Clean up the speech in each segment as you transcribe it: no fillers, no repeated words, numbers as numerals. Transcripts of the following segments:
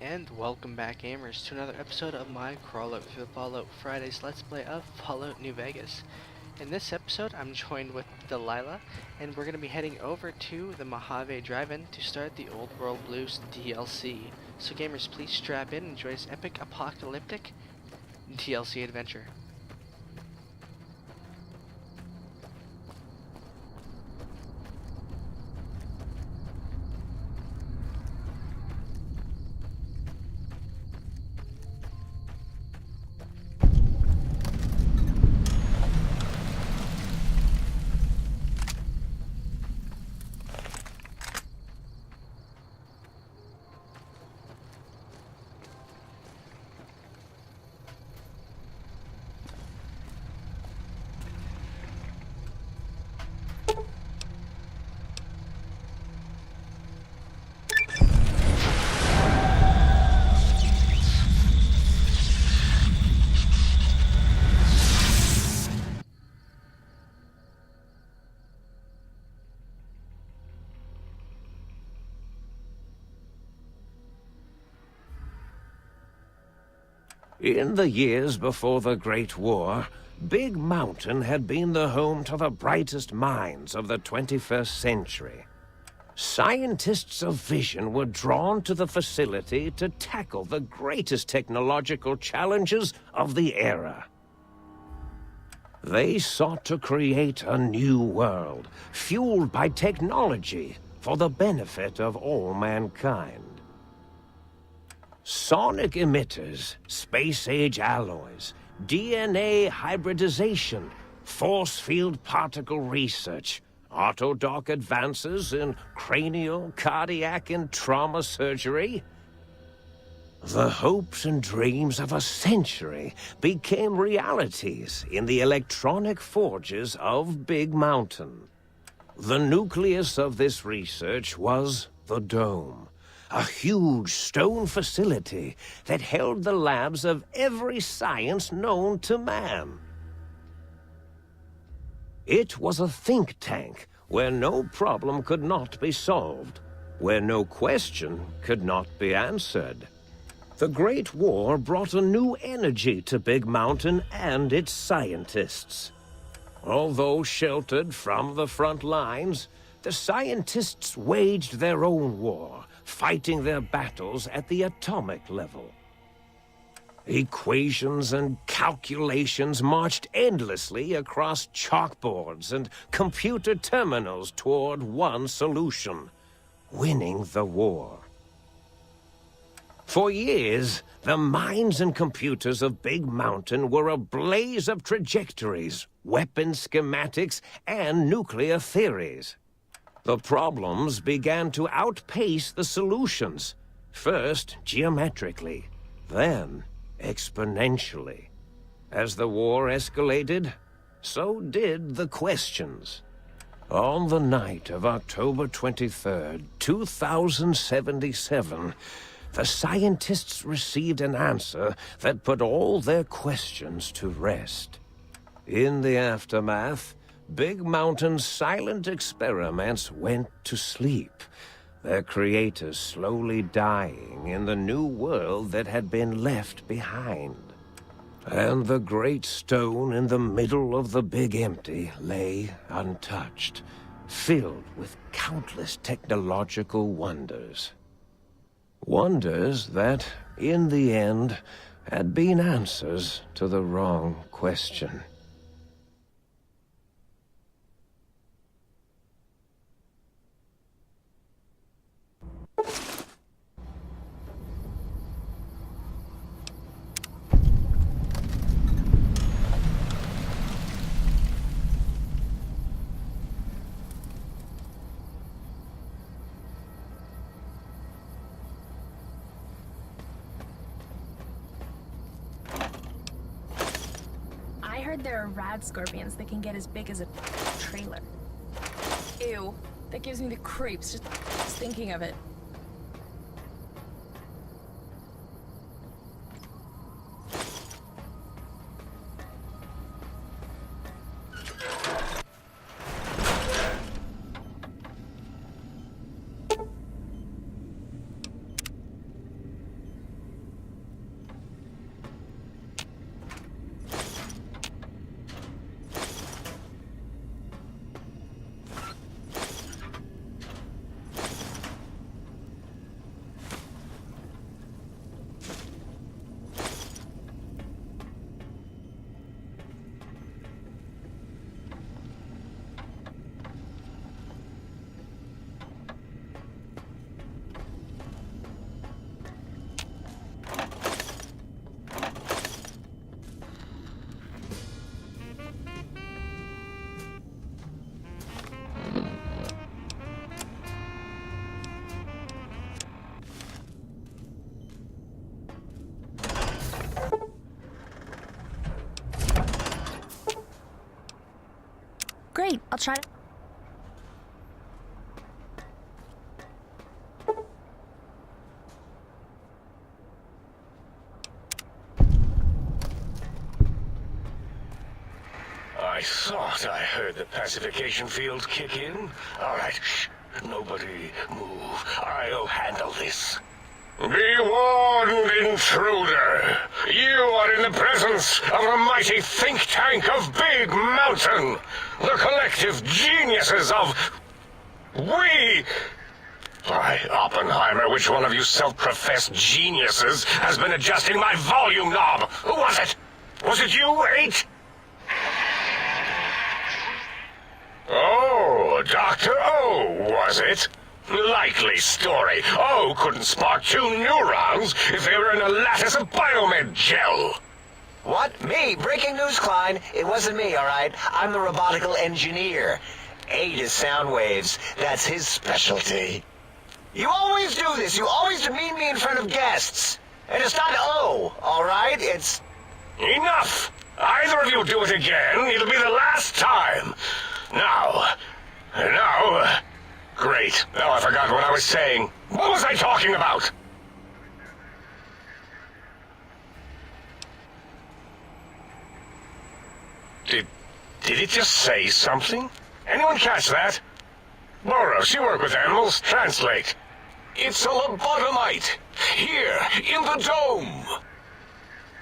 and welcome back gamers to another episode of my Crawlout for Fallout Fridays Let's Play of Fallout New Vegas. In this episode I'm joined with Delilah and we're going to be heading over to the Mojave Drive-In to start the Old World Blues DLC. So gamers, please strap in and enjoy this epic apocalyptic DLC adventure. In the years before the Great War, Big Mountain had been the home to the brightest minds of the 21st century. Scientists of vision were drawn to the facility to tackle the greatest technological challenges of the era. They sought to create a new world, fueled by technology for the benefit of all mankind. Sonic emitters, space-age alloys, DNA hybridization, force field particle research, autodoc advances in cranial, cardiac, and trauma surgery. The hopes and dreams of a century became realities in the electronic forges of Big Mountain. The nucleus of this research was the Dome. A huge stone facility that held the labs of every science known to man. It was a think tank where no problem could not be solved, where no question could not be answered. The Great War brought a new energy to Big Mountain and its scientists. Although sheltered from the front lines, the scientists waged their own war, fighting their battles at the atomic level. Equations and calculations marched endlessly across chalkboards and computer terminals toward one solution: winning the war. For years, the minds and computers of Big Mountain were a blaze of trajectories, weapon schematics, and nuclear theories. The problems began to outpace the solutions, first geometrically, then exponentially. As the war escalated, so did the questions. On the night of October 23rd, 2077, the scientists received an answer that put all their questions to rest. In the aftermath, Big Mountain's silent experiments went to sleep, their creators slowly dying in the new world that had been left behind. And the great stone in the middle of the Big Empty lay untouched, filled with countless technological wonders. Wonders that, in the end, had been answers to the wrong question. I heard there are rad scorpions that can get as big as a trailer. Ew, that gives me the creeps just thinking of it. try to... I thought I heard the pacification field kick in. All right, shh. Nobody move. I'll handle this. Be warned, intruder. You are in the presence of the mighty think tank of Big Mountain. The collective geniuses of... We... Why, Oppenheimer, which one of you self-professed geniuses has been adjusting my volume knob? Who was it? Was it you, 8? Oh, Dr. O, was it? Likely story. O couldn't spark 2 neurons if they were in a lattice of biomed gel. What? Me? Breaking news, Klein. It wasn't me, all right? I'm the robotical engineer. 8 is sound waves. That's his specialty. You always do this. You always demean me in front of guests. And it's not O, all right? It's... Enough! Either of you do it again, it'll be the last time. Now... Great. Now I forgot what I was saying. What was I talking about? Did it just say something? Anyone catch that? Boros, you work with animals. Translate. It's a lobotomite. Here, in the dome.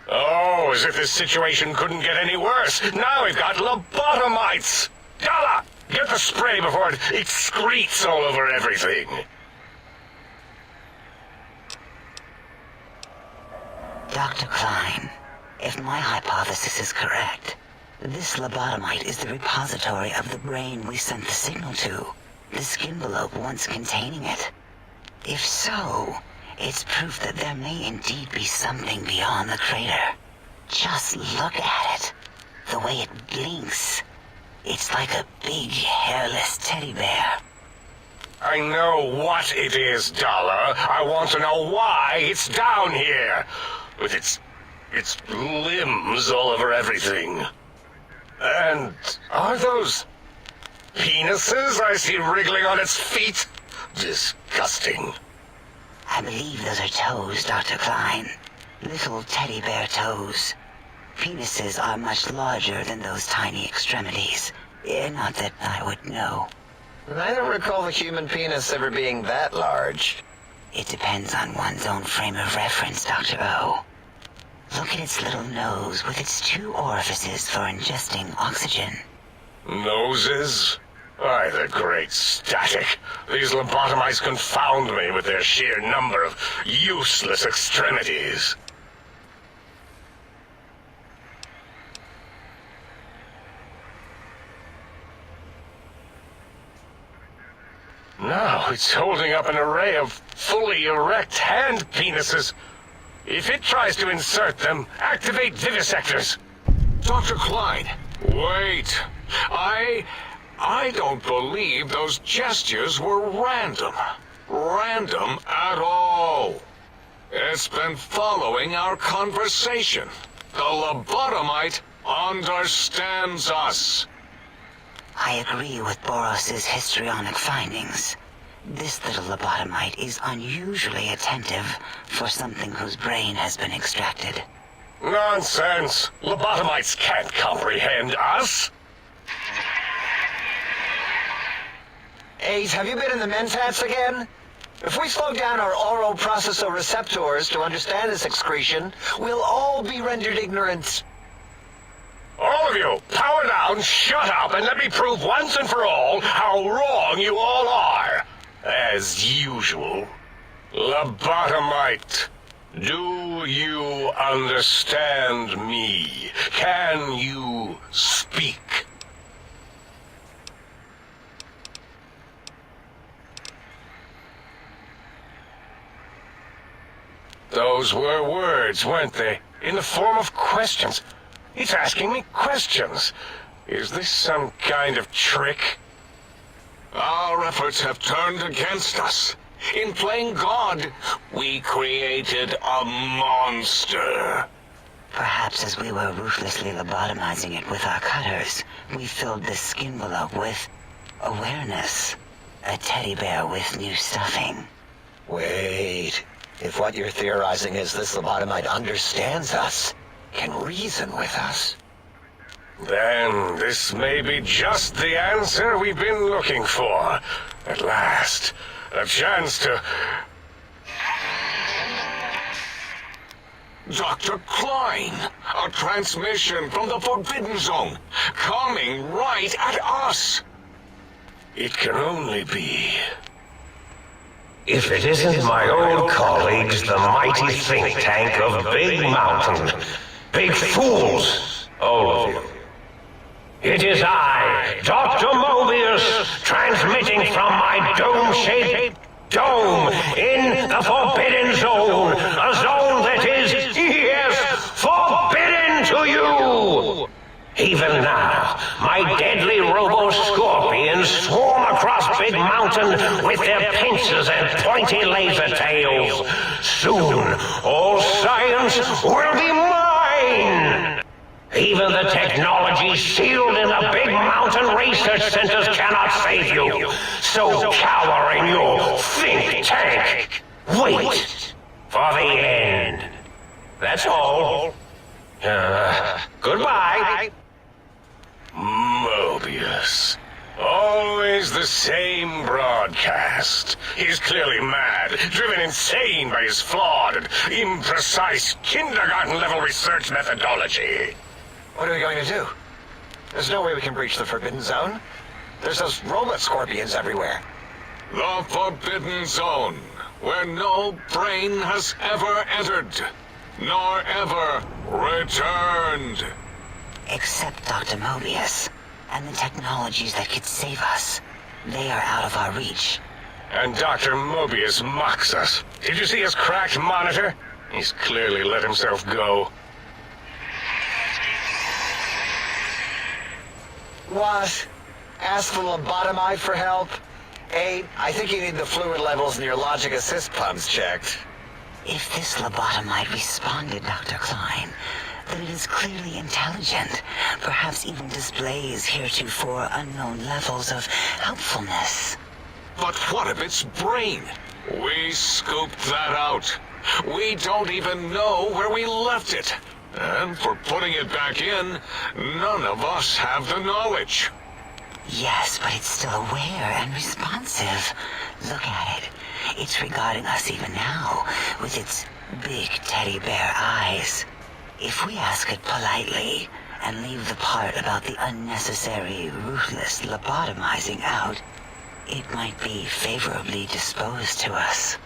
Oh, as if this situation couldn't get any worse. Now we've got lobotomites. Dalla, get the spray before it excretes all over everything. Dr. Klein, if my hypothesis is correct, this lobotomite is the repository of the brain we sent the signal to, the skin envelope once containing it. If so, it's proof that there may indeed be something beyond the crater. Just look at it. The way it blinks. It's like a big, hairless teddy bear. I know what it is, Dollar. I want to know why it's down here. With its limbs all over everything. And are those penises I see wriggling on its feet? Disgusting. I believe those are toes, Dr. Klein. Little teddy bear toes. Penises are much larger than those tiny extremities. Not that I would know. I don't recall the human penis ever being that large. It depends on one's own frame of reference, Dr. O. Look at its little nose with its 2 orifices for ingesting oxygen. Noses? Why, the great static. These lobotomites confound me with their sheer number of useless extremities. Now it's holding up an array of fully erect hand penises. If it tries to insert them, activate vivisectors. Dr. Klein, wait. I don't believe those gestures were random. Random at all. It's been following our conversation. The lobotomite understands us. I agree with Boros's histrionic findings. This little lobotomite is unusually attentive for something whose brain has been extracted. Nonsense! Lobotomites can't comprehend us! 8, have you been in the mentats again? If we slow down our oral processoreceptors to understand this excretion, we'll all be rendered ignorant. All of you, power down, shut up, and let me prove once and for all how wrong you all are. As usual. Lobotomite, do you understand me? Can you speak? Those were words, weren't they? In the form of questions. It's asking me questions. Is this some kind of trick? Our efforts have turned against us. In playing God, we created a monster. Perhaps as we were ruthlessly lobotomizing it with our cutters, we filled this skin envelope with awareness. A teddy bear with new stuffing. Wait. If what you're theorizing is this lobotomite understands us, can reason with us, Then this may be just the answer we've been looking for. At last, a chance to... Dr. Klein, a transmission from the Forbidden Zone, coming right at us. It can only be... If it isn't my old colleagues, the mighty think tank of Big Mountain. Big fools, all of you. It is I, Dr. Mobius, transmitting from my dome-shaped dome in the Forbidden Zone. A zone that is, yes, forbidden to you. Even now, my deadly robo-scorpions swarm across Big Mountain with their pincers and pointy laser tails. Soon, all science will be mine! Even the technology sealed in the Big Mountain research centers cannot save you. So cower in your think tank. Wait for the end. That's all. Goodbye. Mobius. Always the same broadcast. He's clearly mad, driven insane by his flawed and imprecise kindergarten-level research methodology. what are we going to do? There's no way we can breach the Forbidden Zone. There's those robot scorpions everywhere. The Forbidden Zone, where no brain has ever entered, nor ever returned. Except Dr. Mobius, and the technologies that could save us. They are out of our reach. And Dr. Mobius mocks us. Did you see his cracked monitor? He's clearly let himself go. What? Ask the lobotomite for help? Hey, I think you need the fluid levels in your logic assist pumps checked. If this lobotomite responded, Dr. Klein, then it is clearly intelligent, perhaps even displays heretofore unknown levels of helpfulness. But what of its brain? We scooped that out. We don't even know where we left it. And for putting it back in, none of us have the knowledge. Yes, but it's still aware and responsive. Look at it. It's regarding us even now, with its big teddy bear eyes. If we ask it politely, and leave the part about the unnecessary, ruthless lobotomizing out, it might be favorably disposed to us.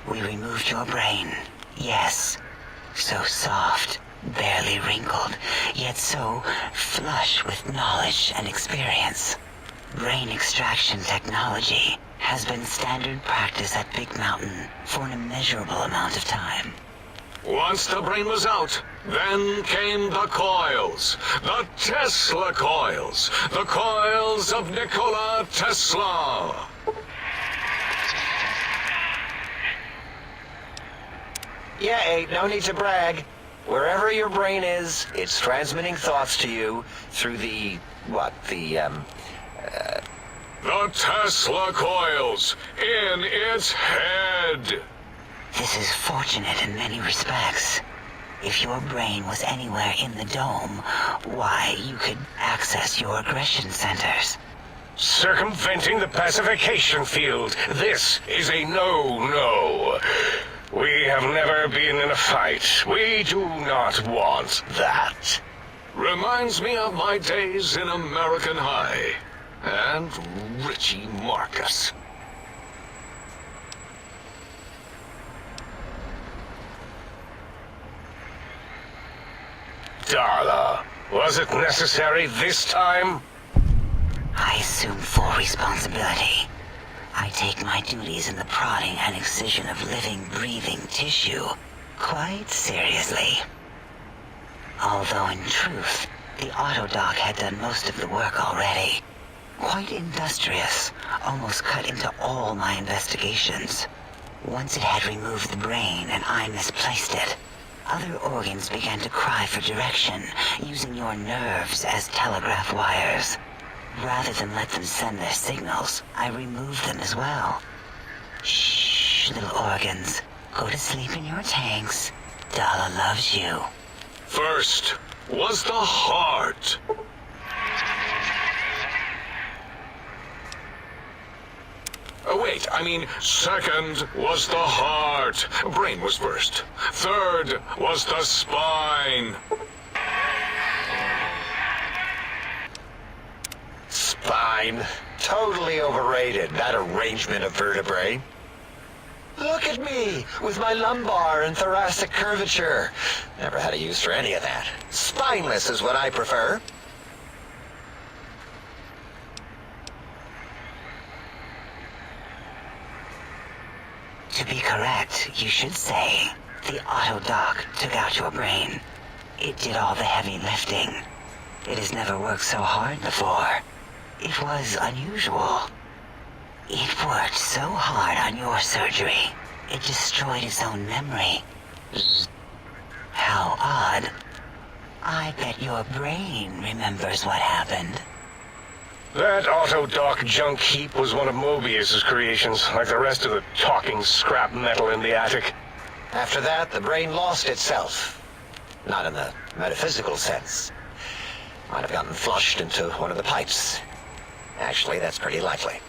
We removed your brain, yes. So soft, barely wrinkled, yet so flush with knowledge and experience. Brain extraction technology has been standard practice at Big Mountain for an immeasurable amount of time. Once the brain was out, then came the coils. The Tesla coils. The coils of Nikola Tesla. Yeah, Abe, no need to brag. Wherever your brain is, it's transmitting thoughts to you through the The Tesla coils in its head. This is fortunate in many respects. If your brain was anywhere in the dome, why, you could access your aggression centers. Circumventing the pacification field. This is a no-no. We have never been in a fight. We do not want that. Reminds me of my days in American High. And Richie Marcus. Darla, was it necessary this time? I assume full responsibility. I take my duties in the prodding and excision of living, breathing tissue quite seriously. Although in truth, the Autodoc had done most of the work already. Quite industrious, almost cut into all my investigations. Once it had removed the brain and I misplaced it, other organs began to cry for direction, using your nerves as telegraph wires. Rather than let them send their signals, I removed them as well. Shh, little organs. Go to sleep in your tanks. Dala loves you. First was the heart. Oh, wait, I mean, second was the heart. Brain was first. Third was the spine. Spine. Totally overrated, that arrangement of vertebrae. Look at me, with my lumbar and thoracic curvature. Never had a use for any of that. Spineless is what I prefer. To be correct, you should say, the autodoc took out your brain. It did all the heavy lifting. It has never worked so hard before. It was unusual. It worked so hard on your surgery, it destroyed its own memory. How odd. I bet your brain remembers what happened. That autodoc junk heap was one of Mobius's creations, like the rest of the talking scrap metal in the attic. After that, the brain lost itself. Not in the metaphysical sense. Might have gotten flushed into one of the pipes. Actually, that's pretty likely.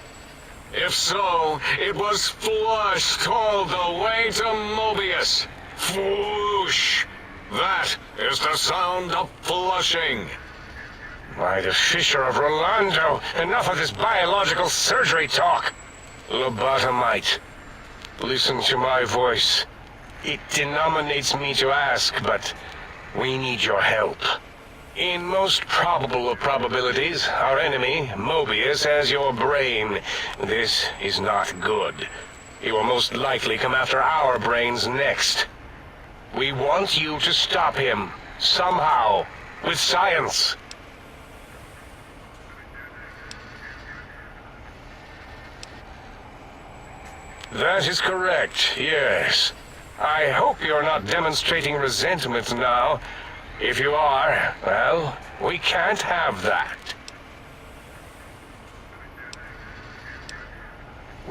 If so, it was flushed all the way to Mobius. Flush. That is the sound of flushing. By the Fisher of Rolando, enough of this biological surgery talk. Lobotomite, listen to my voice. It denominates me to ask, but we need your help. In most probable of probabilities, our enemy, Mobius, has your brain. This is not good. He will most likely come after our brains next. We want you to stop him, somehow, with science. That is correct, yes. I hope you're not demonstrating resentment now. If you are, well, we can't have that.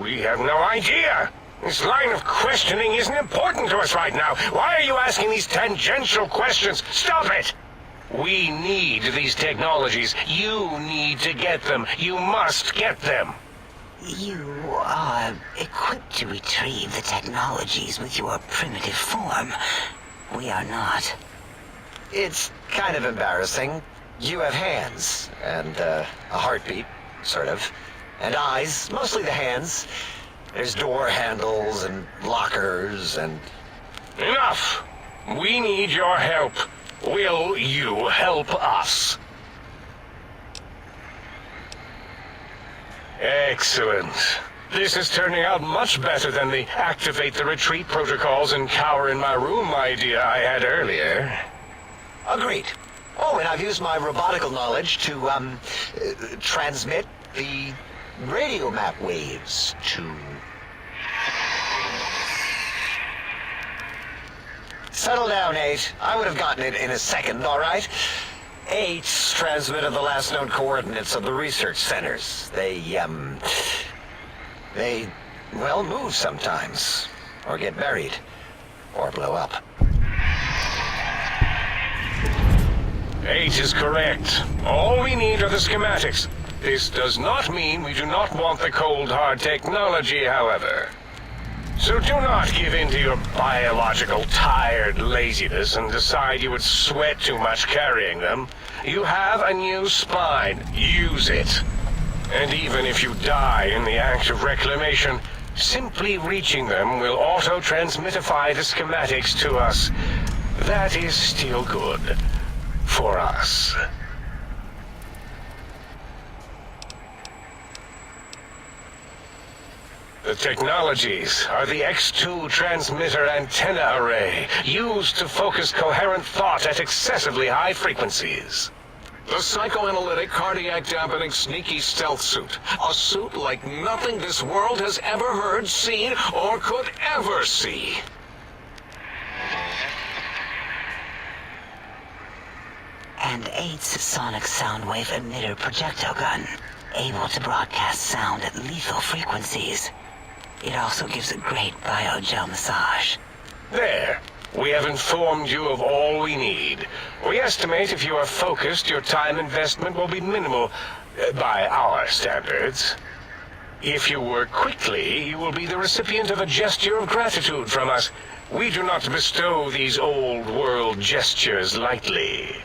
We have no idea. This line of questioning isn't important to us right now. Why are you asking these tangential questions? Stop it! We need these technologies. You need to get them. You must get them. You are equipped to retrieve the technologies with your primitive form. We are not. It's kind of embarrassing. You have hands, and a heartbeat, sort of, and eyes, mostly the hands. There's door handles and lockers and... Enough! We need your help. Will you help us? Excellent. This is turning out much better than the activate the retreat protocols and cower in my room idea I had earlier. Agreed. Oh, and I've used my robotical knowledge to, transmit the radio map waves to... Settle down, 8. I would have gotten it in a second, all right? 8's transmitted the last known coordinates of the research centers. They, well, move sometimes. Or get buried. Or blow up. 8 is correct. All we need are the schematics. This does not mean we do not want the cold, hard technology, however. So do not give in to your biological tired laziness and decide you would sweat too much carrying them. You have a new spine. Use it. And even if you die in the act of reclamation, simply reaching them will auto-transmitify the schematics to us. That is still good. For us. The technologies are the X2 transmitter antenna array, used to focus coherent thought at excessively high frequencies. The The psychoanalytic, cardiac dampening, sneaky stealth suit. A suit like nothing this world has ever heard, seen, or could ever see. And 8's sonic soundwave emitter projectile gun, able to broadcast sound at lethal frequencies. It also gives a great biogel massage. There. We have informed you of all we need. We estimate if you are focused, your time investment will be minimal by our standards. If you work quickly, you will be the recipient of a gesture of gratitude from us. We do not bestow these old world gestures lightly.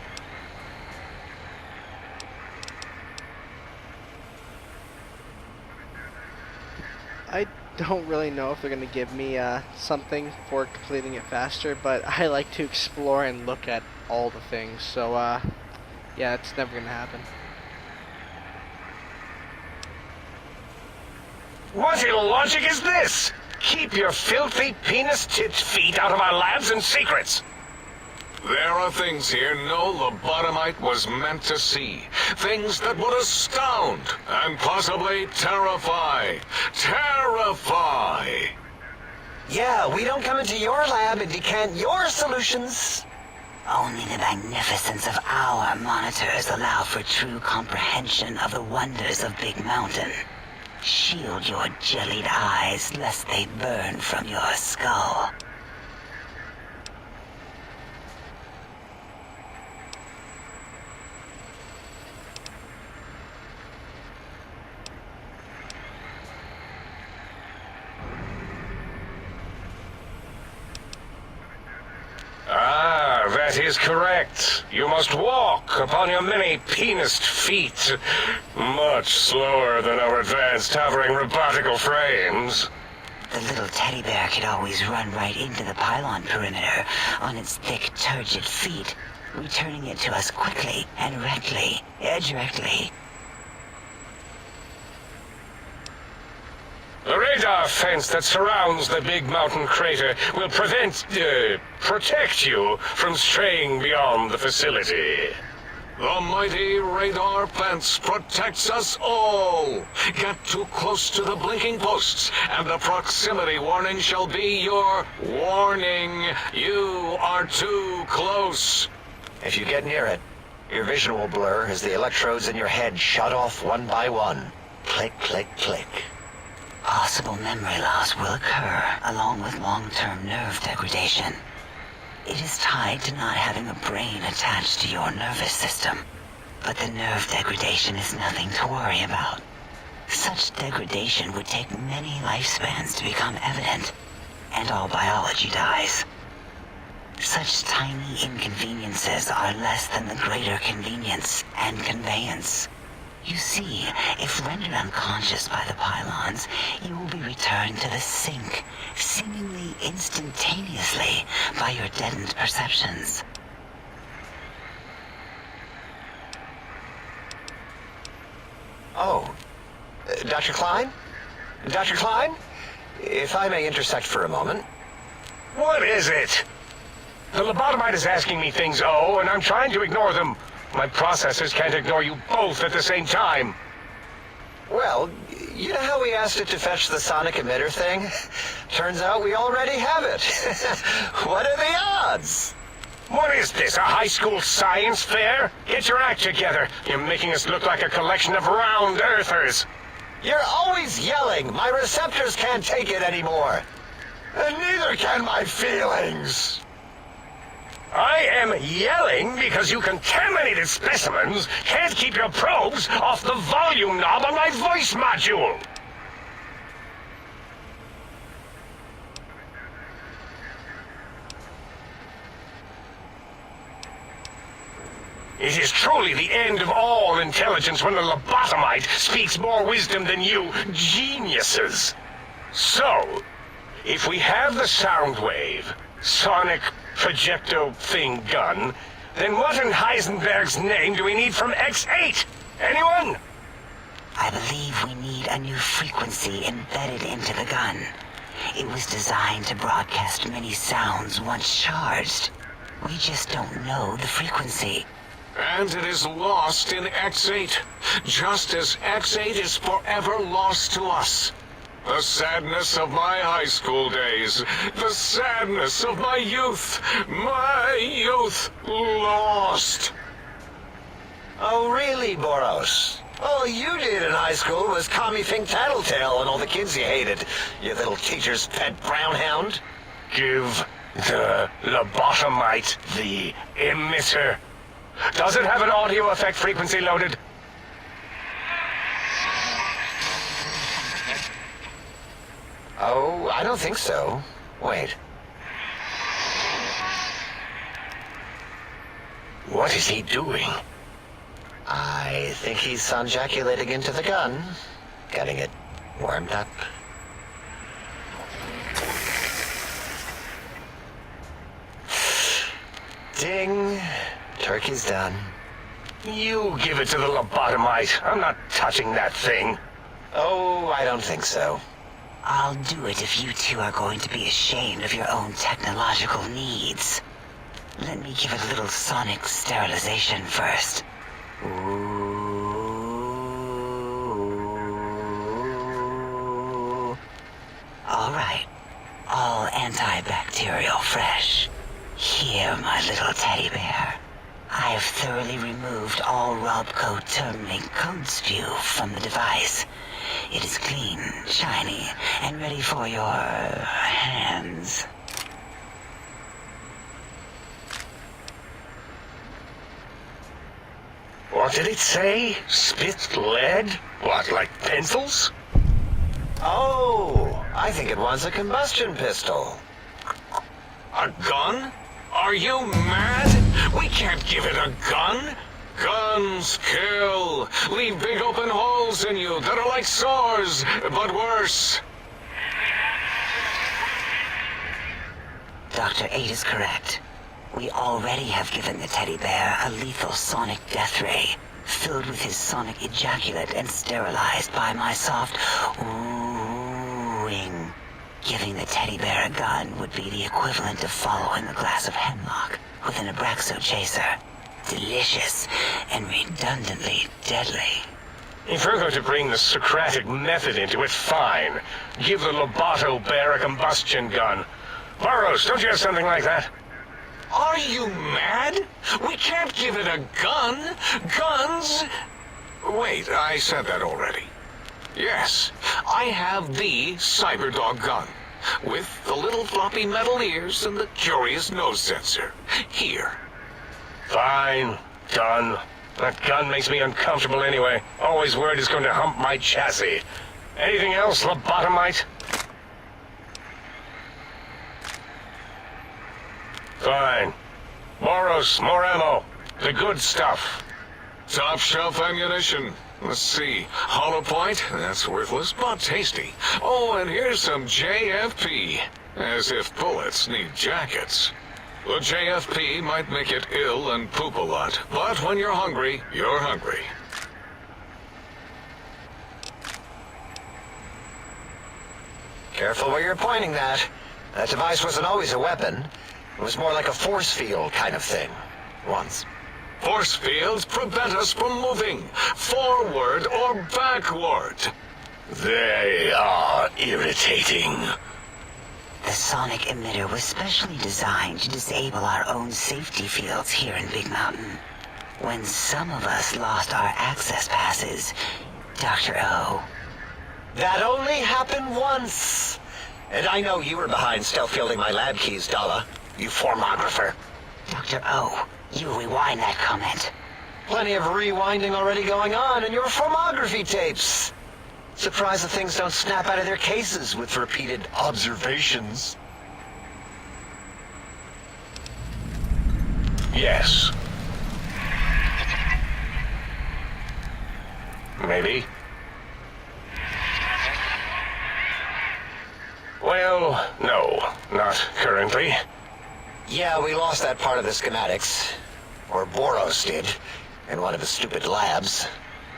I don't really know if they're going to give me something for completing it faster, but I like to explore and look at all the things, so yeah, it's never going to happen. What illogic is this? Keep your filthy, penis-tipped feet out of our labs and secrets! There are things here no lobotomite was meant to see. Things that would astound and possibly terrify. Terrify! Yeah, we don't come into your lab and decant your solutions. Only the magnificence of our monitors allow for true comprehension of the wonders of Big Mountain. Shield your jellied eyes lest they burn from your skull. Ah, that is correct. You must walk upon your many penised feet. Much slower than our advanced hovering robotical frames. The little teddy bear could always run right into the pylon perimeter on its thick, turgid feet, returning it to us quickly and directly. The radar fence that surrounds the Big Mountain crater will protect you from straying beyond the facility. The mighty radar fence protects us all. Get too close to the blinking posts, and the proximity warning shall be your warning. You are too close. If you get near it, your vision will blur as the electrodes in your head shut off one by one. Click, click, click. Possible memory loss will occur, along with long-term nerve degradation. It is tied to not having a brain attached to your nervous system. But the nerve degradation is nothing to worry about. Such degradation would take many lifespans to become evident, and all biology dies. Such tiny inconveniences are less than the greater convenience and conveyance. You see, if rendered unconscious by the pylons, you will be returned to the sink, seemingly instantaneously, by your deadened perceptions. Oh, Dr. Klein? Dr. Klein? If I may intersect for a moment. What is it? The lobotomite is asking me things, and I'm trying to ignore them. My processors can't ignore you both at the same time. Well, you know how we asked it to fetch the sonic emitter thing? Turns out we already have it. What are the odds? What is this, a high school science fair? Get your act together. You're making us look like a collection of round earthers. You're always yelling. My receptors can't take it anymore. And neither can my feelings. I am yelling because you contaminated specimens can't keep your probes off the volume knob on my voice module. It is truly the end of all intelligence when the lobotomite speaks more wisdom than you geniuses. So, if we have the sound wave, sonic projecto thing gun, then what in Heisenberg's name do we need from X8? Anyone? I believe we need a new frequency embedded into the gun. It was designed to broadcast many sounds once charged. We just don't know the frequency. and it is lost in X8, just as X8 is forever lost to us. The sadness of my high school days, the sadness of my youth lost. Oh, really, Boros? All you did in high school was call me Fink Tattletale and all the kids you hated, you little teacher's pet brown hound. Give the lobotomite the emitter. Does it have an audio effect frequency loaded? Oh, I don't think so. Wait. What is he doing? I think he's sonjaculating into the gun, getting it warmed up. Ding. Turkey's done. You give it to the lobotomite. I'm not touching that thing. Oh, I don't think so. I'll do it if you two are going to be ashamed of your own technological needs. Let me give it a little sonic sterilization first. Ooh. All right. All antibacterial fresh. Here, my little teddy bear. I have thoroughly removed all Robco terminate code spew from the device. It is clean, shiny, and ready for your hands. What did it say? Spit lead? What, like pencils? Oh, I think it wants a combustion pistol. A gun? Are you mad? We can't give it a gun. Guns kill. Leave big open holes in you that are like sores, but worse. Dr. 8 is correct. We already have given the teddy bear a lethal sonic death ray, filled with his sonic ejaculate and sterilized by my soft oohing. Giving the teddy bear a gun would be the equivalent of following a glass of hemlock with an Abraxo chaser. Delicious and redundantly deadly. If you're going to bring the Socratic method into it, fine. Give the Loboto bear a combustion gun. Burroughs, don't you have something like that? Are you mad? We can't give it a gun. Guns... Wait, I said that already. Yes, I have the Cyberdog gun, with the little floppy metal ears and the curious nose sensor. Here. Fine. Done. That gun makes me uncomfortable anyway. Always worried it's going to hump my chassis. Anything else, lobotomite? Fine. Moros, more ammo. The good stuff. Top shelf ammunition. Let's see. Hollow point? That's worthless, but tasty. Oh, and here's some JFP. As if bullets need jackets. The JFP might make it ill and poop a lot, but when you're hungry, you're hungry. Careful where you're pointing that. That device wasn't always a weapon. It was more like a force field kind of thing. Once. Force fields prevent us from moving, forward or backward. They are irritating. The sonic emitter was specially designed to disable our own safety fields here in Big Mountain. When some of us lost our access passes, Dr. O. That only happened once. And I know you were behind stealth fielding my lab keys, Dalla. You formographer. Dr. O, you rewind that comment. Plenty of rewinding already going on in your formography tapes. Surprised the things don't snap out of their cases with repeated observations. Yes. Maybe. Well, no, not currently. Yeah, we lost that part of the schematics. Or Boros did, in one of his stupid labs.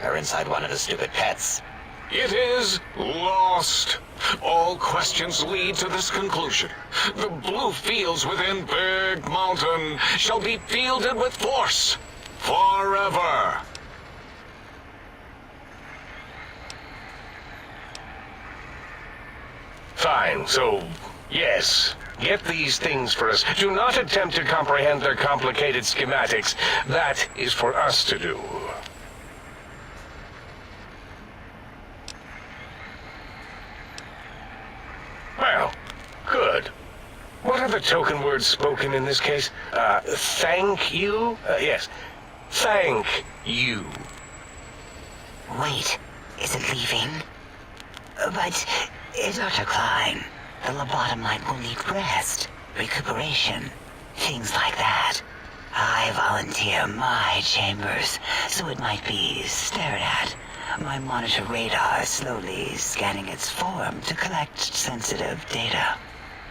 Or inside one of his stupid pets. It is lost. All questions lead to this conclusion. The blue fields within Big Mountain shall be fielded with force. Forever. Fine, so, yes. Get these things for us. Do not attempt to comprehend their complicated schematics. That is for us to do. Well, good. What are the token words spoken in this case? Thank you? Yes. Thank you. Wait, is it leaving? But, Dr. Klein, the lobotomite will need rest, recuperation, things like that. I volunteer my chambers, so it might be stared at. My monitor radar slowly scanning its form to collect sensitive data.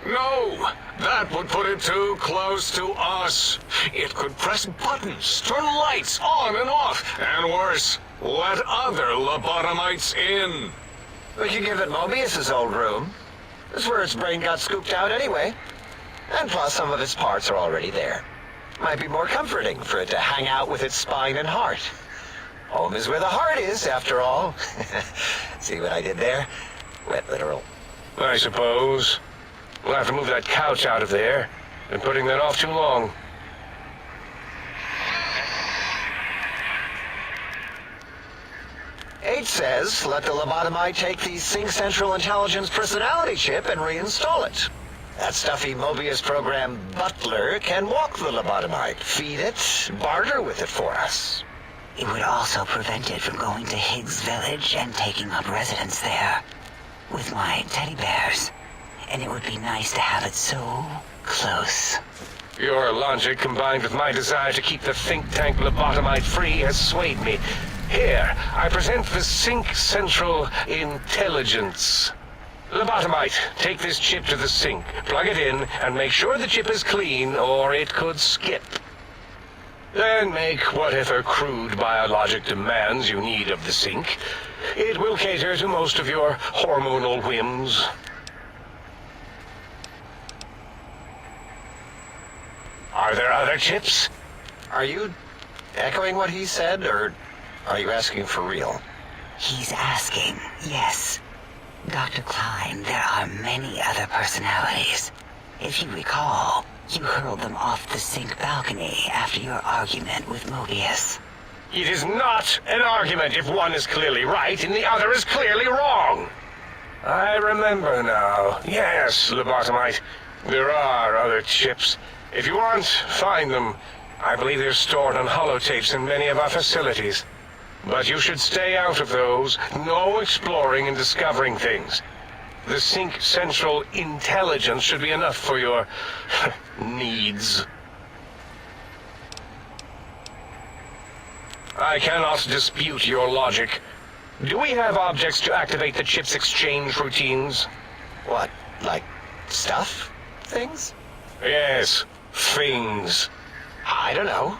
No, that would put it too close to us. It could press buttons, turn lights on and off, and worse, let other lobotomites in. We could give it Mobius's old room. That's where its brain got scooped out anyway. And plus, some of its parts are already there. Might be more comforting for it to hang out with its spine and heart. Home is where the heart is, after all. See what I did there? Wet literal. I suppose. We'll have to move that couch out of there. Been putting that off too long. H says, let the lobotomite take the Sync Central Intelligence personality chip and reinstall it. That stuffy Mobius program butler can walk the lobotomite, feed it, barter with it for us. It would also prevent it from going to Higgs Village and taking up residence there with my teddy bears. And it would be nice to have it so close. Your logic, combined with my desire to keep the think tank lobotomite free, has swayed me. Here, I present the Sync Central Intelligence. Lobotomite, take this chip to the sink, plug it in, and make sure the chip is clean, or it could skip. Then make whatever crude biologic demands you need of the sink. It will cater to most of your hormonal whims. Are there other chips? Are you echoing what he said, or are you asking for real? He's asking, yes. Dr. Klein, there are many other personalities. If you recall, you hurled them off the sink balcony after your argument with Mobius. It is not an argument if one is clearly right and the other is clearly wrong. I remember now. Yes, lobotomite. There are other chips. If you want, find them. I believe they're stored on holotapes in many of our facilities. But you should stay out of those. No exploring and discovering things. The Sync Central Intelligence should be enough for your needs. I cannot dispute your logic. Do we have objects to activate the chip's exchange routines? What, like stuff? Things? Yes, things. I don't know.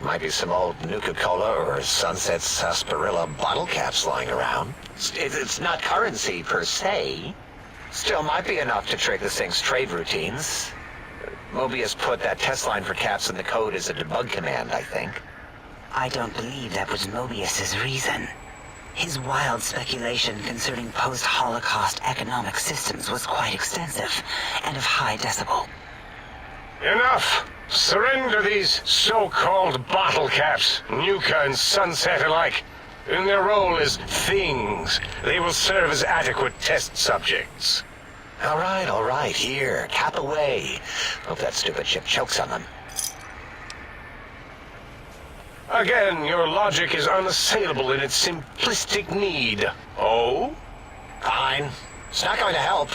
Might be some old Nuka-Cola or Sunset Sarsaparilla bottle caps lying around. It's not currency per se. Still might be enough to trick the thing's trade routines. Mobius put that test line for caps in the code as a debug command, I think. I don't believe that was Mobius's reason. His wild speculation concerning post-Holocaust economic systems was quite extensive and of high decibel. Enough! Surrender these so-called bottle caps, Nuka and Sunset alike. In their role as things, they will serve as adequate test subjects. All right, here, cap away. Hope that stupid chip chokes on them. Again, your logic is unassailable in its simplistic need. Oh? Fine. It's not going to help.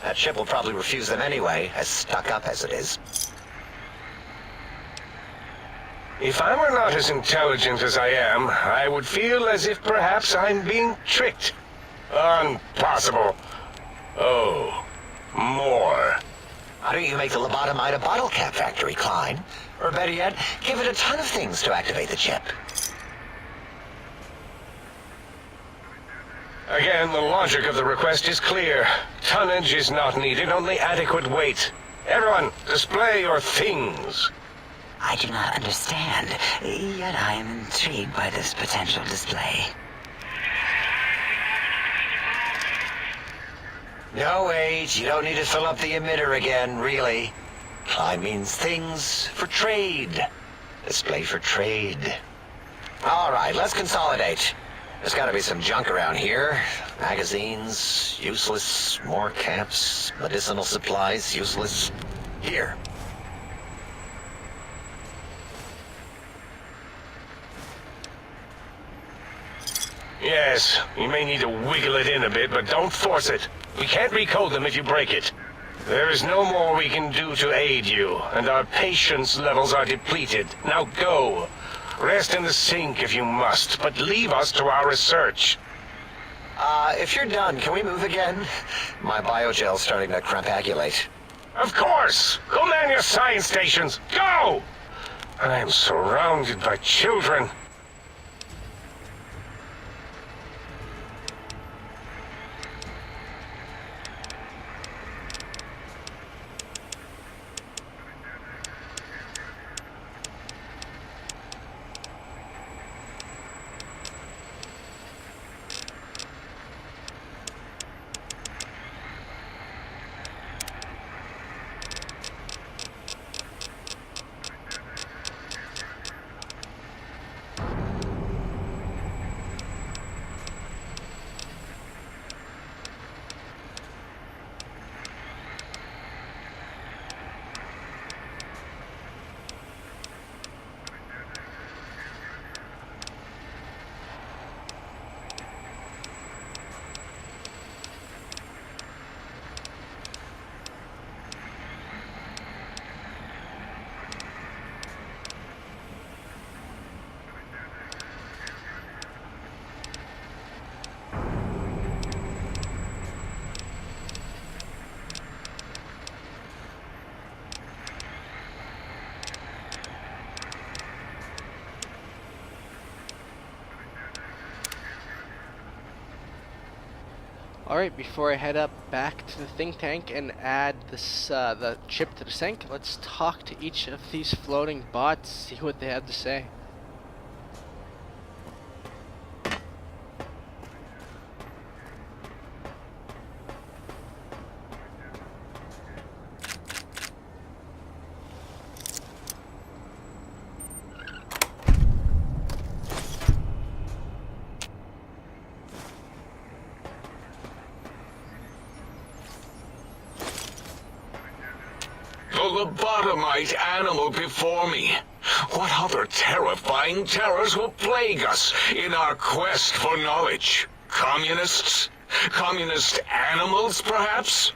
That chip will probably refuse them anyway, as stuck up as it is. If I were not as intelligent as I am, I would feel as if perhaps I'm being tricked. Impossible. Oh, more. Why don't you make the lobotomite a bottle cap factory, Klein? Or better yet, give it a ton of things to activate the chip. Again, the logic of the request is clear. Tonnage is not needed, only adequate weight. Everyone, display your things. I do not understand, yet I am intrigued by this potential display. No, wait, you don't need to fill up the emitter again, really. Klein means things for trade. Display for trade. All right, let's consolidate. There's got to be some junk around here. Magazines, useless. More caps, medicinal supplies, useless. Here. Yes, you may need to wiggle it in a bit, but don't force it. We can't recode them if you break it. There is no more we can do to aid you, and our patience levels are depleted. Now go. Rest in the sink if you must, but leave us to our research. If you're done, can we move again? My biogel's starting to crampagulate. Of course! Go man your science stations! Go! I am surrounded by children. Alright, before I head up back to the think tank and add this the chip to the sink, let's talk to each of these floating bots, see what they have to say. The lobotomite animal before me. What other terrifying terrors will plague us in our quest for knowledge? Communists? Communist animals, perhaps?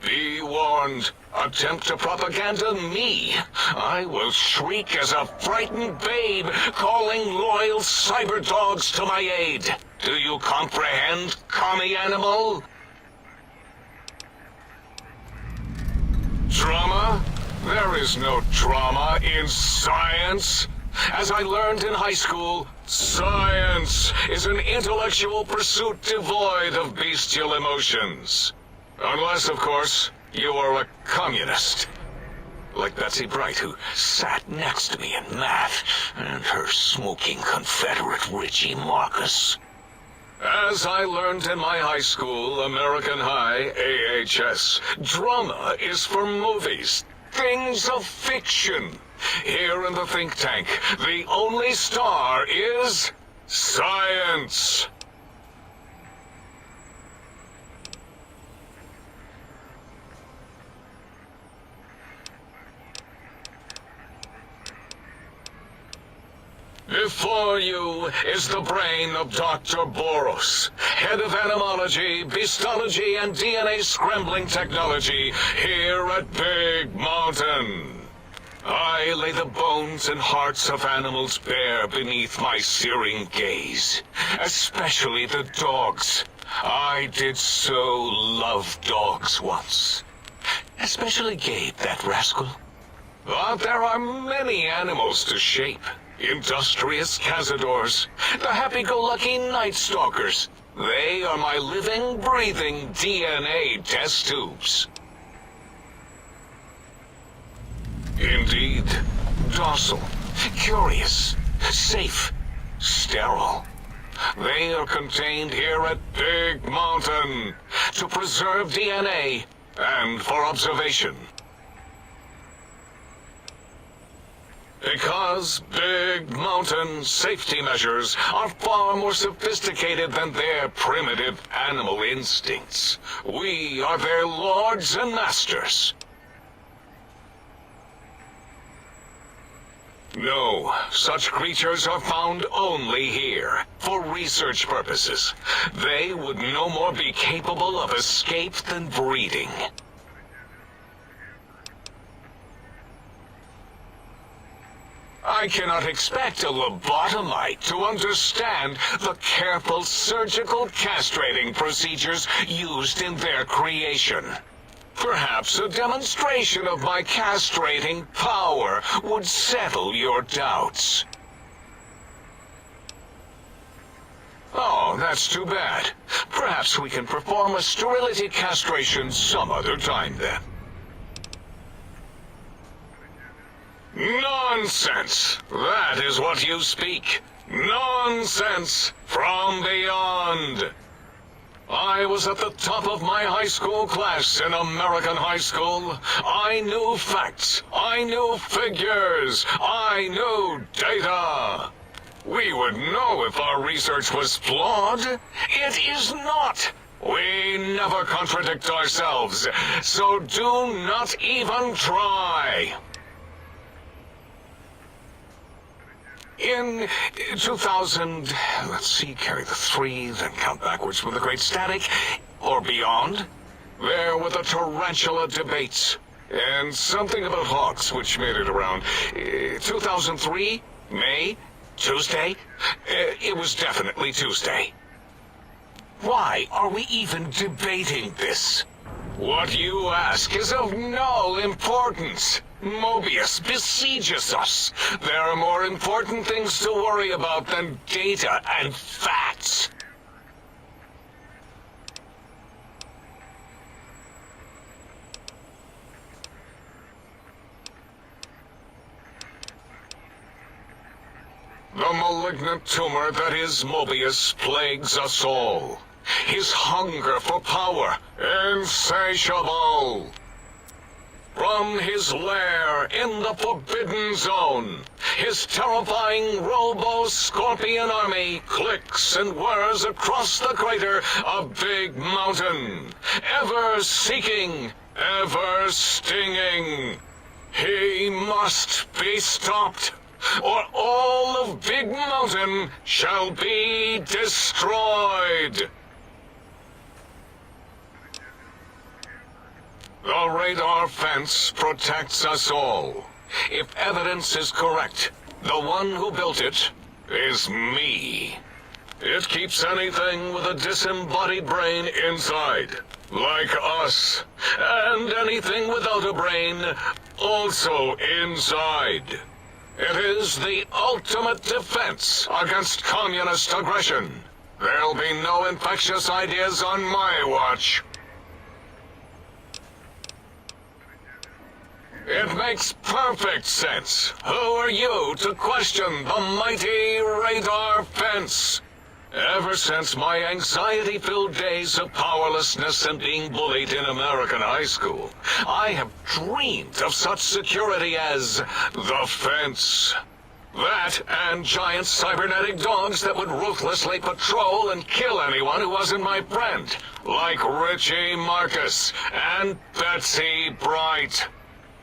Be warned. Attempt to propaganda me. I will shriek as a frightened babe, calling loyal cyber dogs to my aid. Do you comprehend, commie animal? Drama? There is no drama in science. As I learned in high school, science is an intellectual pursuit devoid of bestial emotions. Unless, of course, you are a communist. Like Betsy Bright, who sat next to me in math, and her smoking Confederate Richie Marcus. As I learned in my high school, American High, AHS, drama is for movies, things of fiction. Here in the think tank, the only star is science. Before you is the brain of Dr. Boros, head of animalogy, beastology, and DNA scrambling technology here at Big Mountain. I lay the bones and hearts of animals bare beneath my searing gaze, especially the dogs. I did so love dogs once. Especially Gabe, that rascal. But there are many animals to shape. Industrious cazadors, the happy-go-lucky night stalkers. They are my living, breathing DNA test tubes. Indeed, docile, curious, safe, sterile. They are contained here at Big Mountain to preserve DNA and for observation. Because Big Mountain safety measures are far more sophisticated than their primitive animal instincts, we are their lords and masters. No, such creatures are found only here, for research purposes. They would no more be capable of escape than breeding. I cannot expect a lobotomite to understand the careful surgical castrating procedures used in their creation. Perhaps a demonstration of my castrating power would settle your doubts. Oh, that's too bad. Perhaps we can perform a sterility castration some other time then. Nonsense! That is what you speak. Nonsense from beyond. I was at the top of my high school class in American high school. I knew facts. I knew figures. I knew data. We would know if our research was flawed. It is not. We never contradict ourselves, so do not even try. In 2000, let's see, carry the 3, then count backwards from the Great Static, or beyond, there were the tarantula debates, and something about hawks, which made it around 2003, May, Tuesday. It was definitely Tuesday. Why are we even debating this? What you ask is of no importance. Mobius besieges us. There are more important things to worry about than data and facts. The malignant tumor that is Mobius plagues us all. His hunger for power, insatiable. From his lair in the Forbidden Zone, his terrifying Robo-Scorpion army clicks and whirs across the crater of Big Mountain, ever seeking, ever stinging. He must be stopped, or all of Big Mountain shall be destroyed. The radar fence protects us all. If evidence is correct, the one who built it is me. It keeps anything with a disembodied brain inside, like us, and anything without a brain also inside. It is the ultimate defense against communist aggression. There'll be no infectious ideas on my watch. It makes perfect sense. Who are you to question the mighty radar fence? Ever since my anxiety-filled days of powerlessness and being bullied in American high school, I have dreamed of such security as the fence. That and giant cybernetic dogs that would ruthlessly patrol and kill anyone who wasn't my friend, like Richie Marcus and Betsy Bright.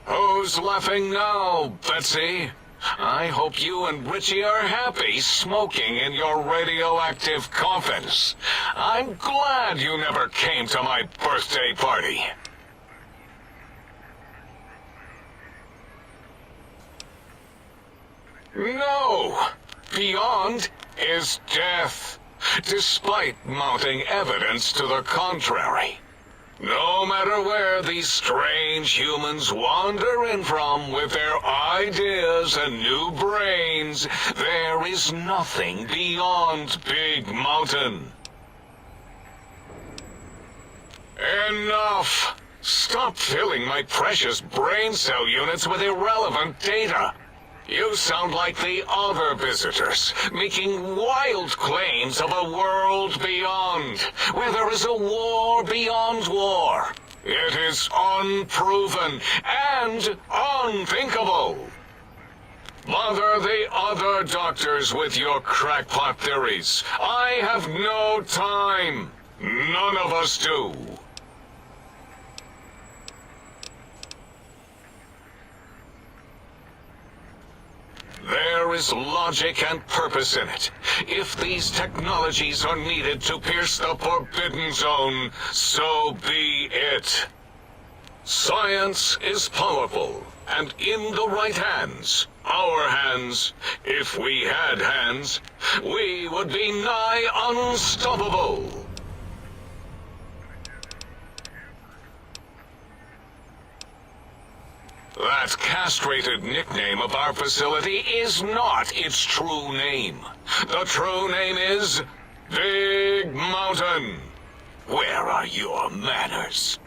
Who's laughing now, Betsy? I hope you and Richie are happy smoking in your radioactive coffins. I'm glad you never came to my birthday party. No! Beyond is death, despite mounting evidence to the contrary. No matter where these strange humans wander in from with their ideas and new brains, there is nothing beyond Big Mountain. Enough! Stop filling my precious brain cell units with irrelevant data. You sound like the other visitors, making wild claims of a world beyond, where there is a war beyond war. It is unproven and unthinkable. Bother the other doctors with your crackpot theories. I have no time. None of us do. There is logic and purpose in it. If these technologies are needed to pierce the Forbidden Zone, so be it. Science is powerful, and in the right hands, our hands, if we had hands, we would be nigh unstoppable. That castrated nickname of our facility is not its true name. The true name is Big Mountain. Where are your manners?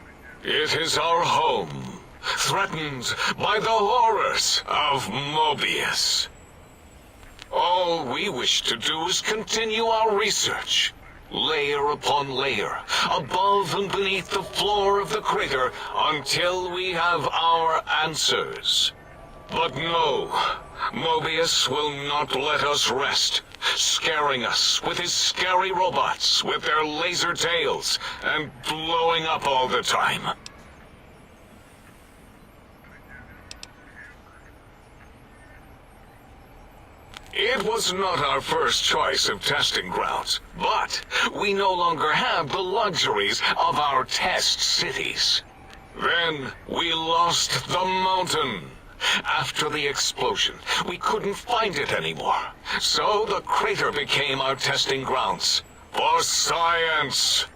It is our home, threatened by the horrors of Mobius. All we wish to do is continue our research, layer upon layer, above and beneath the floor of the crater, until we have our answers. But no, Mobius will not let us rest, scaring us with his scary robots with their laser tails and blowing up all the time. It was not our first choice of testing grounds, but we no longer have the luxuries of our test cities. Then we lost the mountain. After the explosion, we couldn't find it anymore, so the crater became our testing grounds for science.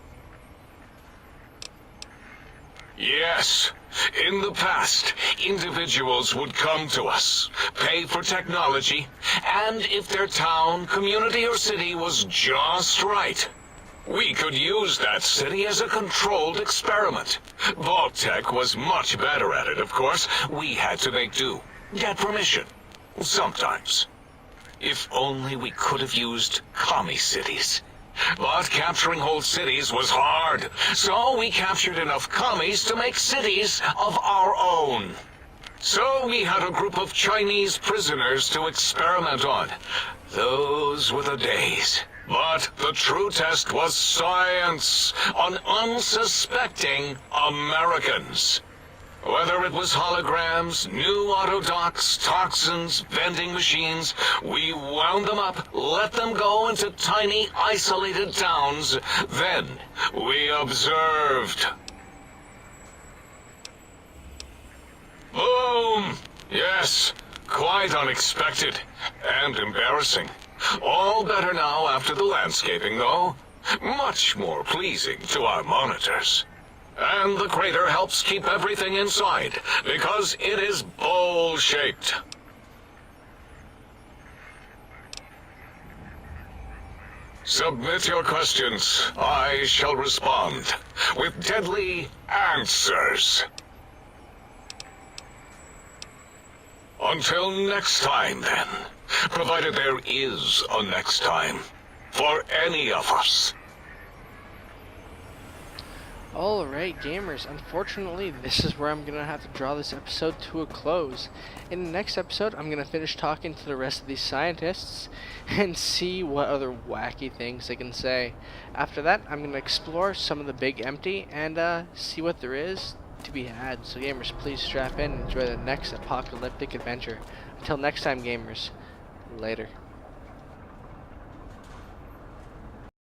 Yes, in the past, individuals would come to us, pay for technology, and if their town, community, or city was just right, we could use that city as a controlled experiment. Vault-Tec was much better at it, of course. We had to make do, get permission, sometimes. If only we could have used commie cities. But capturing whole cities was hard, so we captured enough commies to make cities of our own. So we had a group of Chinese prisoners to experiment on. Those were the days. But the true test was science on unsuspecting Americans. Whether it was holograms, new autodocs, toxins, vending machines, we wound them up, let them go into tiny, isolated towns. Then we observed. Boom! Yes, quite unexpected and embarrassing. All better now after the landscaping, though. Much more pleasing to our monitors. And the crater helps keep everything inside, because it is bowl-shaped. Submit your questions. I shall respond with deadly answers. Until next time, then. Provided there is a next time. For any of us. Alright gamers, unfortunately this is where I'm going to have to draw this episode to a close. In the next episode I'm going to finish talking to the rest of these scientists and see what other wacky things they can say. After that I'm going to explore some of the big empty and see what there is to be had. So gamers, please strap in and enjoy the next apocalyptic adventure. Until next time gamers, later.